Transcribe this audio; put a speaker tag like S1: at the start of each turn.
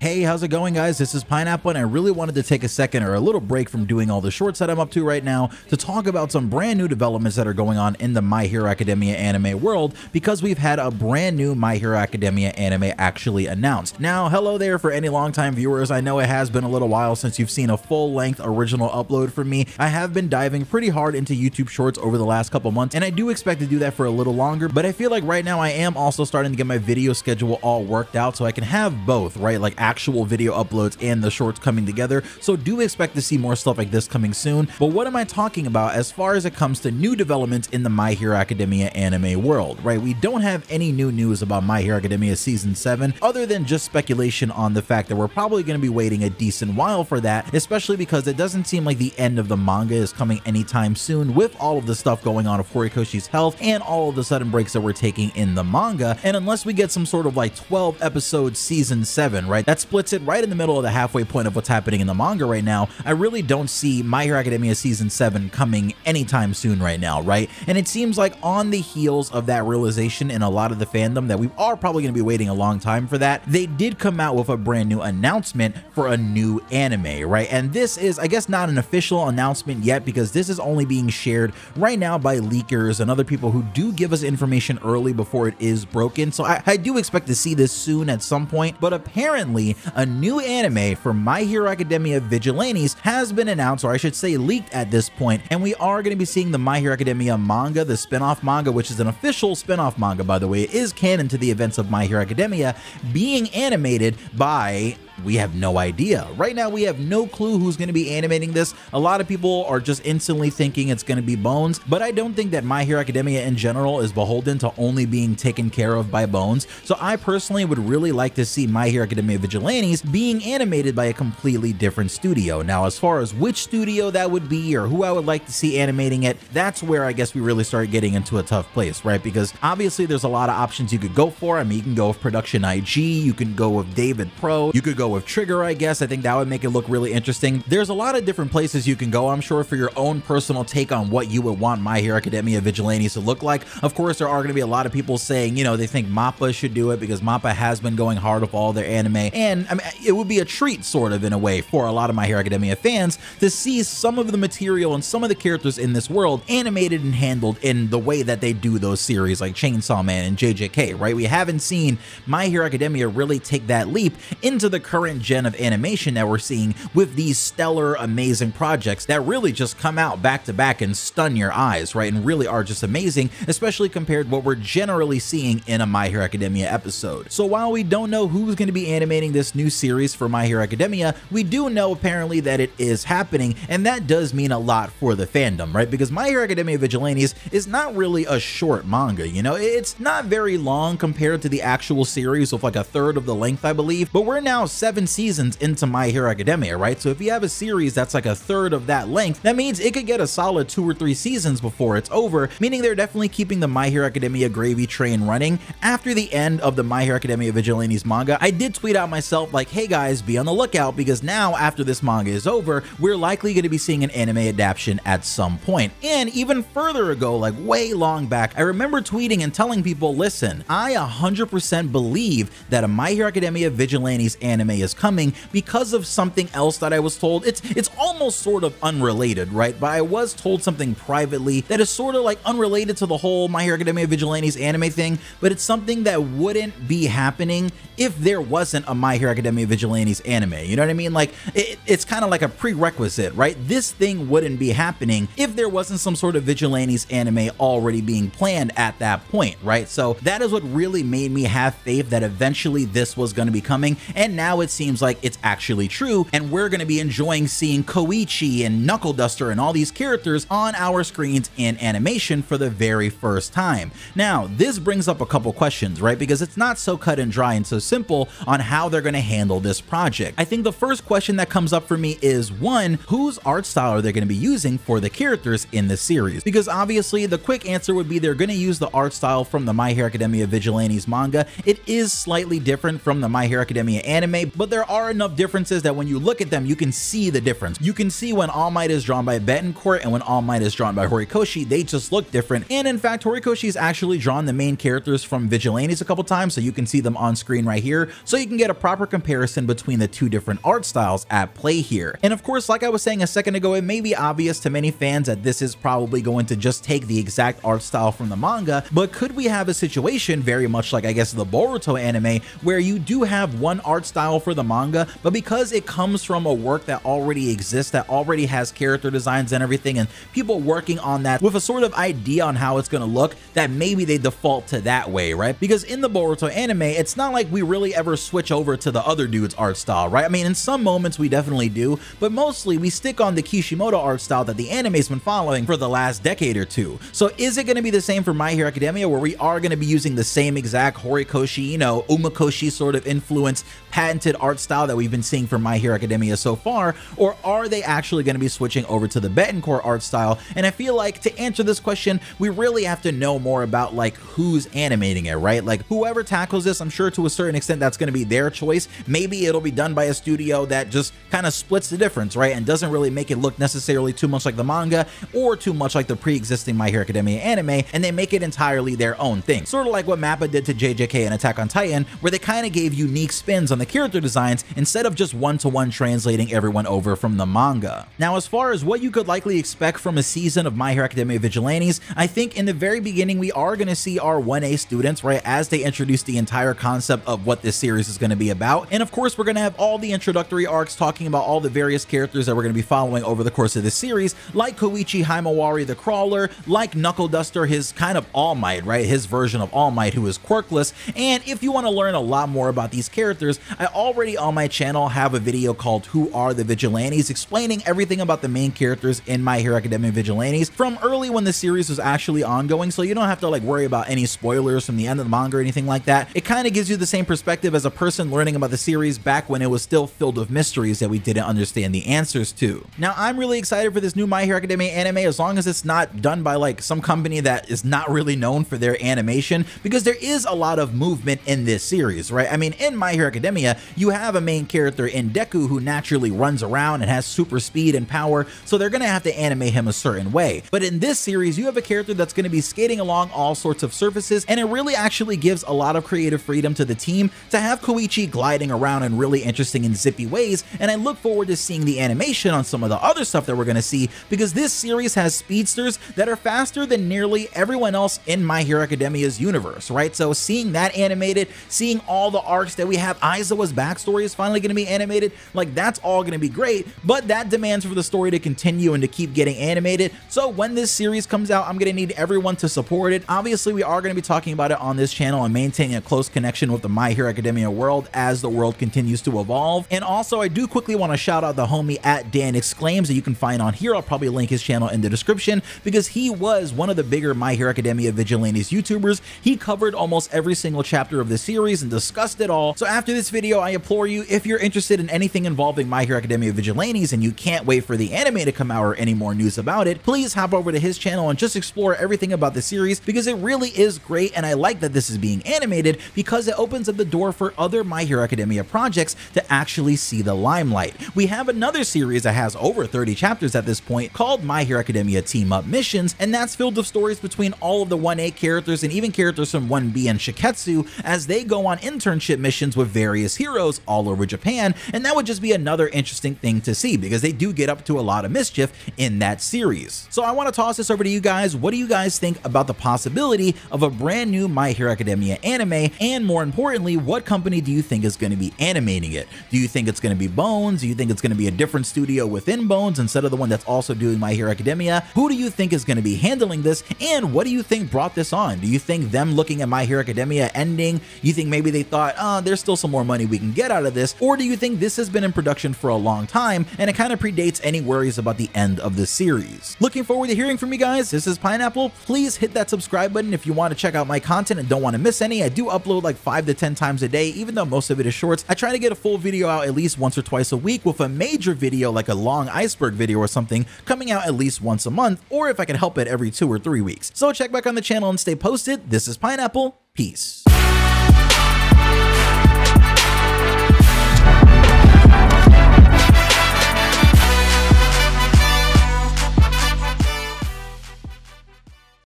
S1: Hey, how's it going, guys? This is Pineapple, and I really wanted to take a second or a little break from doing all the shorts that I'm up to right now to talk about some brand new developments that are going on in the My Hero Academia anime world, because we've had a brand new My Hero Academia anime actually announced. Now, hello there for any longtime viewers. I know it has been a little while since you've seen a full-length original upload from me. I have been diving pretty hard into YouTube shorts over the last couple months, and I do expect to do that for a little longer, but I feel like right now I am also starting to get my video schedule all worked out so I can have both, right? Like actual video uploads and the shorts coming together. So do expect to see more stuff like this coming soon. But what am I talking about as far as it comes to new developments in the My Hero Academia anime world, right? We don't have any new news about My Hero Academia Season 7 other than just speculation on the fact that we're probably going to be waiting a decent while for that, especially because it doesn't seem like the end of the manga is coming anytime soon with all of the stuff going on of Horikoshi's health and all of the sudden breaks that we're taking in the manga. And unless we get some sort of like 12 episode Season 7, right, that splits it right in the middle of the halfway point of what's happening in the manga right now, I really don't see My Hero Academia Season 7 coming anytime soon right now, right? And it seems like on the heels of that realization in a lot of the fandom that we are probably going to be waiting a long time for that, they did come out with a brand new announcement for a new anime, right? And this is, I guess, not an official announcement yet because this is only being shared right now by leakers and other people who do give us information early before it is broken. So I do expect to see this soon at some point, but apparently a new anime for My Hero Academia Vigilantes has been announced, or I should say leaked at this point, and we are going to be seeing the My Hero Academia manga, the spin-off manga, which is an official spin-off manga, by the way. It is canon to the events of My Hero Academia, being animated by... we have no idea. Right now, we have no clue who's going to be animating this. A lot of people are just instantly thinking it's going to be Bones, but I don't think that My Hero Academia in general is beholden to only being taken care of by Bones. So I personally would really like to see My Hero Academia Vigilantes being animated by a completely different studio. Now, as far as which studio that would be or who I would like to see animating it, that's where I guess we really start getting into a tough place, right? Because obviously there's a lot of options you could go for. I mean, you can go with Production IG, you can go with David Pro, you could go with Trigger, I guess. I think that would make it look really interesting. There's a lot of different places you can go, I'm sure, for your own personal take on what you would want My Hero Academia Vigilantes to look like. Of course, there are going to be a lot of people saying, you know, they think Mappa should do it because Mappa has been going hard with all their anime, and I mean, it would be a treat sort of in a way for a lot of My Hero Academia fans to see some of the material and some of the characters in this world animated and handled in the way that they do those series like Chainsaw Man and JJK, right? We haven't seen My Hero Academia really take that leap into the current gen of animation that we're seeing with these stellar, amazing projects that really just come out back to back and stun your eyes, right? And really are just amazing, especially compared to what we're generally seeing in a My Hero Academia episode. So while we don't know who's going to be animating this new series for My Hero Academia, we do know apparently that it is happening, and that does mean a lot for the fandom, right? Because My Hero Academia Vigilantes is not really a short manga, you know? It's not very long compared to the actual series with like a third of the length, I believe, but we're now 7 seasons into My Hero Academia, right? So if you have a series that's like a third of that length, that means it could get a solid 2 or 3 seasons before it's over, meaning they're definitely keeping the My Hero Academia gravy train running. After the end of the My Hero Academia Vigilantes manga, I did tweet out myself like, hey guys, be on the lookout, because now after this manga is over, we're likely going to be seeing an anime adaptation at some point. And even further ago, like way long back, I remember tweeting and telling people, listen, I 100% believe that a My Hero Academia Vigilantes anime is coming because of something else that I was told. It's almost sort of unrelated, right? But I was told something privately that is sort of like unrelated to the whole My Hero Academia Vigilantes anime thing, but it's something that wouldn't be happening if there wasn't a My Hero Academia Vigilantes anime. You know what I mean? Like it's kind of like a prerequisite, right? This thing wouldn't be happening if there wasn't some sort of Vigilantes anime already being planned at that point, right? So that is what really made me have faith that eventually this was going to be coming, and now it seems like it's actually true, and we're going to be enjoying seeing Koichi and Knuckleduster and all these characters on our screens in animation for the very first time. Now, this brings up a couple questions, right? Because it's not so cut and dry and so simple on how they're going to handle this project. I think the first question that comes up for me is, one, whose art style are they going to be using for the characters in the series? Because obviously the quick answer would be they're going to use the art style from the My Hero Academia Vigilantes manga. It is slightly different from the My Hero Academia anime, but there are enough differences that when you look at them, you can see the difference. You can see when All Might is drawn by Betancourt and when All Might is drawn by Horikoshi, they just look different. And in fact, Horikoshi's actually drawn the main characters from Vigilantes a couple times, so you can see them on screen right here, so you can get a proper comparison between the two different art styles at play here. And of course, like I was saying a second ago, it may be obvious to many fans that this is probably going to just take the exact art style from the manga, but could we have a situation very much like, I guess, the Boruto anime, where you do have one art style for the manga, but because it comes from a work that already exists, that already has character designs and everything, and people working on that with a sort of idea on how it's going to look, that maybe they default to that way, right? Because in the Boruto anime, it's not like we really ever switch over to the other dude's art style, right? I mean, in some moments we definitely do, but mostly we stick on the Kishimoto art style that the anime's been following for the last decade or two. So is it going to be the same for My Hero Academia, where we are going to be using the same exact Horikoshi, you know, Umakoshi sort of influence, patented art style that we've been seeing from My Hero Academia so far, or are they actually going to be switching over to the Betancourt art style? And I feel like to answer this question, we really have to know more about like who's animating it, right? Like whoever tackles this, I'm sure to a certain extent that's going to be their choice. Maybe it'll be done by a studio that just kind of splits the difference, right? And doesn't really make it look necessarily too much like the manga or too much like the pre-existing My Hero Academia anime, and they make it entirely their own thing. Sort of like what Mappa did to JJK and Attack on Titan, where they kind of gave unique spins on the character designs instead of just one-to-one translating everyone over from the manga. Now, as far as what you could likely expect from a season of My Hero Academia Vigilantes, I think in the very beginning we are going to see our 1A students, right, as they introduce the entire concept of what this series is going to be about. And of course, we're going to have all the introductory arcs talking about all the various characters that we're going to be following over the course of this series, like Koichi Haimawari the Crawler, like Knuckleduster, his kind of All Might, right, his version of All Might who is quirkless. And if you want to learn a lot more about these characters, I already on my channel have a video called Who Are the Vigilantes, explaining everything about the main characters in My Hero Academia Vigilantes from early when the series was actually ongoing, so you don't have to like worry about any spoilers from the end of the manga or anything like that. It kind of gives you the same perspective as a person learning about the series back when it was still filled with mysteries that we didn't understand the answers to. Now, I'm really excited for this new My Hero Academia anime, as long as it's not done by like some company that is not really known for their animation, because there is a lot of movement in this series, right? I mean, in My Hero Academia, you have a main character in Deku who naturally runs around and has super speed and power, so they're going to have to animate him a certain way. But in this series, you have a character that's going to be skating along all sorts of surfaces, and it really actually gives a lot of creative freedom to the team to have Koichi gliding around in really interesting and zippy ways, and I look forward to seeing the animation on some of the other stuff that we're going to see, because this series has speedsters that are faster than nearly everyone else in My Hero Academia's universe, right? So seeing that animated, seeing all the arcs that we have, Aizawa's backstory is finally going to be animated, like that's all going to be great, but that demands for the story to continue and to keep getting animated. So when this series comes out, I'm going to need everyone to support it. Obviously, we are going to be talking about it on this channel and maintaining a close connection with the My Hero Academia world as the world continues to evolve. And also, I do quickly want to shout out the homie at Dan Exclaims that you can find on here. I'll probably link his channel in the description, because he was one of the bigger My Hero Academia Vigilantes YouTubers. He covered almost every single chapter of the series and discussed it all. So after this video, I implore you, if you're interested in anything involving My Hero Academia Vigilantes and you can't wait for the anime to come out or any more news about it, please hop over to his channel and just explore everything about the series, because it really is great, and I like that this is being animated because it opens up the door for other My Hero Academia projects to actually see the limelight. We have another series that has over 30 chapters at this point called My Hero Academia Team Up Missions, and that's filled with stories between all of the 1A characters and even characters from 1B and Shiketsu as they go on internship missions with various heroes all over Japan, and that would just be another interesting thing to see, because they do get up to a lot of mischief in that series. So I want to toss this over to you guys. What do you guys think about the possibility of a brand new My Hero Academia anime? And more importantly, what company do you think is going to be animating it? Do you think it's going to be Bones? Do you think it's going to be a different studio within Bones instead of the one that's also doing My Hero Academia? Who do you think is going to be handling this? And what do you think brought this on? Do you think them looking at My Hero Academia ending, you think maybe they thought, there's still some more money we can get out of this? Or do you think this has been in production for a long time and it kind of predates any worries about the end of the series? Looking forward to hearing from you guys. This is Pineapple. Please hit that subscribe button if you want to check out my content and don't want to miss any. I do upload like 5 to 10 times a day, even though most of it is shorts. I try to get a full video out at least once or twice a week, with a major video like a long iceberg video or something coming out at least once a month, or if I can help it, every 2 or 3 weeks. So check back on the channel and stay posted. This is Pineapple. Peace.